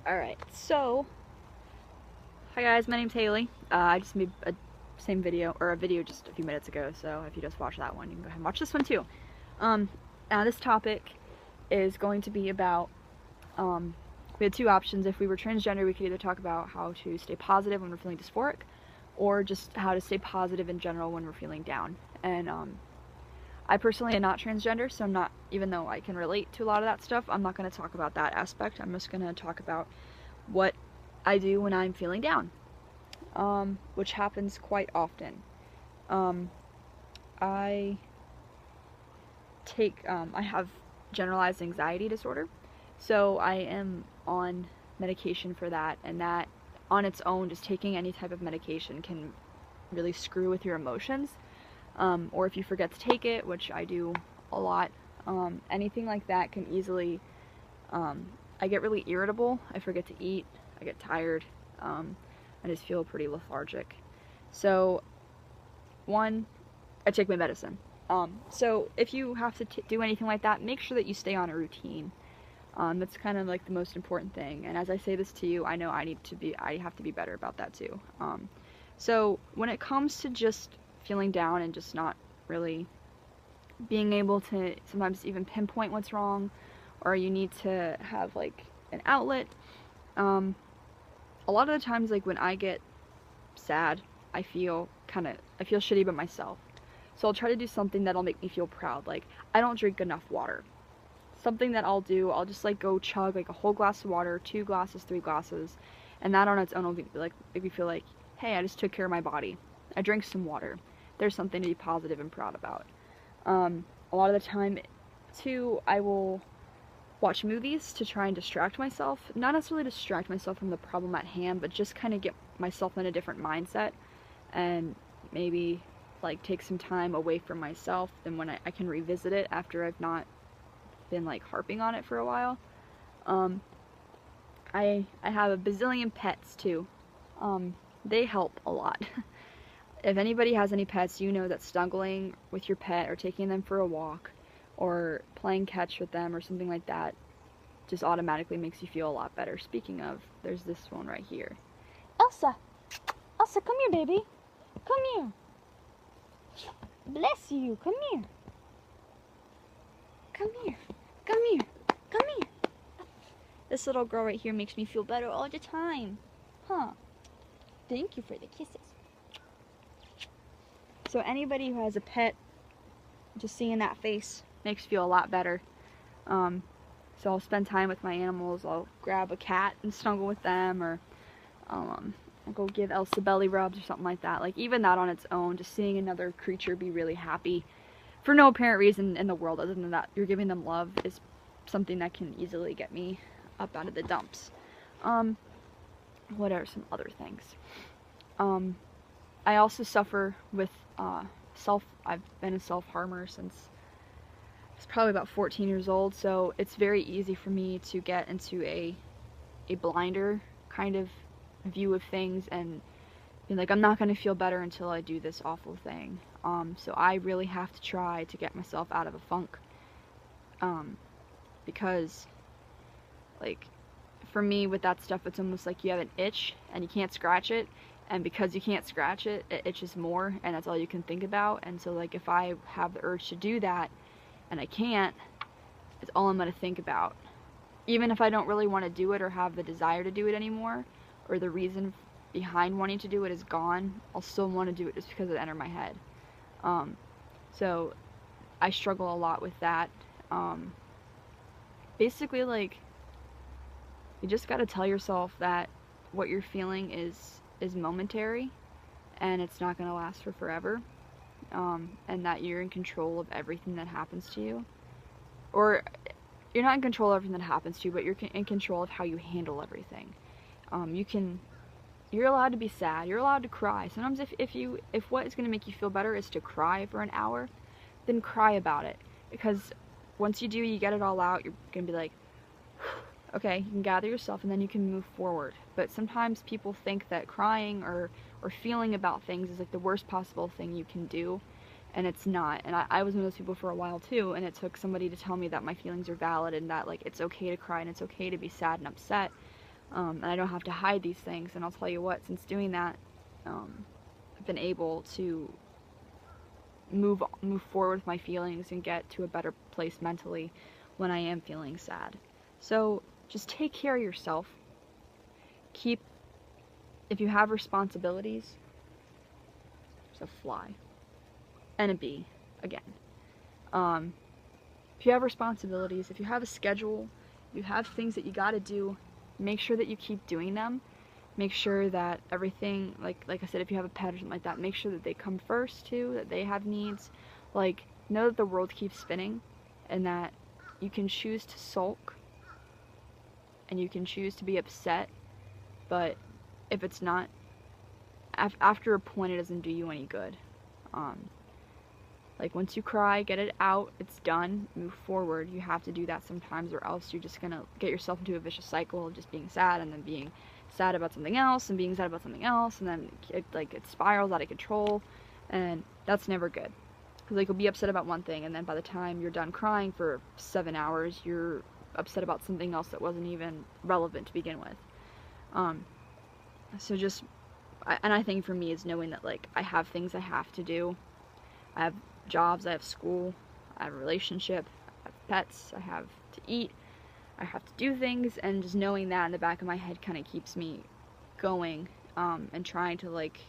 Alright, so, hi guys, my name's Haley. I just made a video just a few minutes ago, so if you just watched that one, you can go ahead and watch this one too. Now this topic is going to be about, we had two options. If we were transgender, we could either talk about how to stay positive when we're feeling dysphoric, or just how to stay positive in general when we're feeling down. And, I personally am not transgender, so I'm not, even though I can relate to a lot of that stuff, I'm not going to talk about that aspect. I'm just going to talk about what I do when I'm feeling down, which happens quite often. I have generalized anxiety disorder, so I am on medication for that, and that on its own, just taking any type of medication can really screw with your emotions. Or if you forget to take it, which I do a lot, anything like that can easily, I get really irritable, I forget to eat, I get tired, I just feel pretty lethargic. So, one, I take my medicine. So if you have to do anything like that, make sure that you stay on a routine. That's kind of like the most important thing, and as I say this to you, I know I have to be better about that too. So when it comes to just feeling down and just not really being able to sometimes even pinpoint what's wrong, or you need to have like an outlet, a lot of the times, like when I get sad, I feel shitty about myself. So I'll try to do something that'll make me feel proud. Like, I don't drink enough water. Something that I'll do, I'll just like go chug like a whole glass of water, 2 glasses, 3 glasses, and that on its own will make me feel like, hey, I just took care of my body. I drank some water. There's something to be positive and proud about. A lot of the time, too, I will watch movies to try and distract myself. Not necessarily distract myself from the problem at hand, but just kind of get myself in a different mindset, and maybe like take some time away from myself, then when I can revisit it after I've not been like harping on it for a while. I have a bazillion pets too. They help a lot. If anybody has any pets, you know that snuggling with your pet or taking them for a walk or playing catch with them or something like that just automatically makes you feel a lot better. Speaking of, there's this one right here. Elsa! Elsa, come here, baby! Come here! Bless you! Come here! Come here! Come here! Come here! This little girl right here makes me feel better all the time. Huh. Thank you for the kisses. So anybody who has a pet, just seeing that face makes me feel a lot better. So I'll spend time with my animals. I'll grab a cat and snuggle with them, or I'll go give Elsa belly rubs or something like that. Like, even that on its own, just seeing another creature be really happy for no apparent reason in the world other than that you're giving them love is something that can easily get me up out of the dumps. What are some other things? I also suffer with I've been a self-harmer since I was probably about 14 years old, so it's very easy for me to get into a blinder kind of view of things and be like, I'm not going to feel better until I do this awful thing. So I really have to try to get myself out of a funk, because like, for me with that stuff, it's almost like you have an itch and you can't scratch it, and because you can't scratch it, it itches more, and that's all you can think about. And so like, if I have the urge to do that and I can't, it's all I'm going to think about. Even if I don't really want to do it or have the desire to do it anymore, or the reason behind wanting to do it is gone, I'll still want to do it just because it entered my head. So I struggle a lot with that. Basically, like, you just gotta tell yourself that what you're feeling is momentary, and it's not gonna last for forever, and that you're in control of everything that happens to you. Or, you're not in control of everything that happens to you, but you're in control of how you handle everything. You're allowed to be sad, you're allowed to cry. Sometimes if what is gonna make you feel better is to cry for an hour, then cry about it. Because once you do, you get it all out, you're gonna be like, okay, you can gather yourself and then you can move forward. But sometimes people think that crying or feeling about things is like the worst possible thing you can do, and it's not. And I was one of those people for a while too, and it took somebody to tell me that my feelings are valid and that like it's okay to cry and it's okay to be sad and upset. And I don't have to hide these things. And I'll tell you what, since doing that, I've been able to move forward with my feelings and get to a better place mentally when I am feeling sad. So just take care of yourself. If you have responsibilities, there's a fly and a bee again. If you have responsibilities, if you have a schedule, you have things that you gotta do, make sure that you keep doing them. Make sure that everything, like I said, if you have a pet or something like that, make sure that they come first too, that they have needs. Like, know that the world keeps spinning and that you can choose to sulk and you can choose to be upset, but if it's not, after a point, it doesn't do you any good. Like, once you cry, get it out, it's done, move forward. You have to do that sometimes, or else you're just gonna get yourself into a vicious cycle of just being sad and then being sad about something else and being sad about something else, and then it spirals out of control, and that's never good. Because like, you'll be upset about one thing, and then by the time you're done crying for 7 hours, you're upset about something else that wasn't even relevant to begin with. So just, and I think for me is knowing that, like, I have things I have to do. I have jobs, I have school, I have a relationship, I have pets, I have to eat, I have to do things, and just knowing that in the back of my head kind of keeps me going, and trying to, like,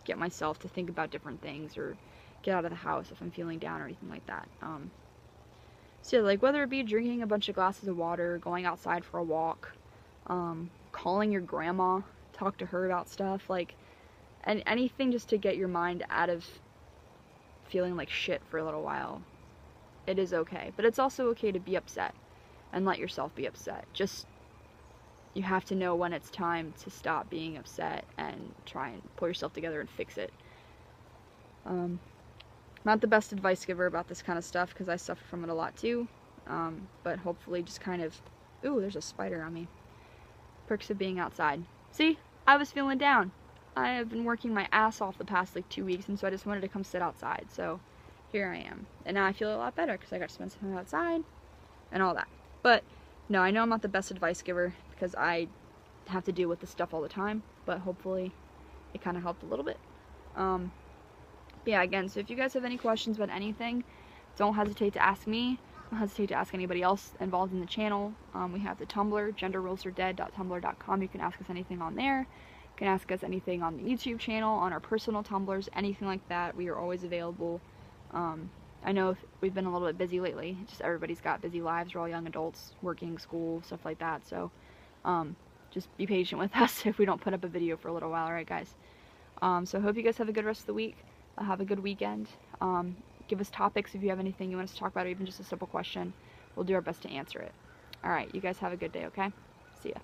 get myself to think about different things, or get out of the house if I'm feeling down or anything like that. So yeah, like, whether it be drinking a bunch of glasses of water, going outside for a walk, calling your grandma, talk to her about stuff, like, and anything just to get your mind out of feeling like shit for a little while. It is okay. But it's also okay to be upset and let yourself be upset. Just, you have to know when it's time to stop being upset and try and pull yourself together and fix it. Not the best advice giver about this kind of stuff, because I suffer from it a lot too, but hopefully just kind of, ooh, there's a spider on me. Perks of being outside. See, I was feeling down. I have been working my ass off the past like 2 weeks, and so I just wanted to come sit outside, so here I am. And now I feel a lot better because I got to spend some time outside and all that. But no, I know I'm not the best advice giver because I have to deal with this stuff all the time, but hopefully it kind of helped a little bit. But yeah, again, so if you guys have any questions about anything, don't hesitate to ask me. Don't hesitate to ask anybody else involved in the channel. We have the Tumblr, genderrulesardead.tumblr.com. You can ask us anything on there. You can ask us anything on the YouTube channel, on our personal Tumblrs, anything like that. We are always available. I know we've been a little bit busy lately. Just everybody's got busy lives. We're all young adults, working, school, stuff like that. So just be patient with us if we don't put up a video for a little while, alright guys? So I hope you guys have a good rest of the week. Have a good weekend. Give us topics if you have anything you want us to talk about, or even just a simple question. We'll do our best to answer it. Alright, you guys have a good day, okay? See ya.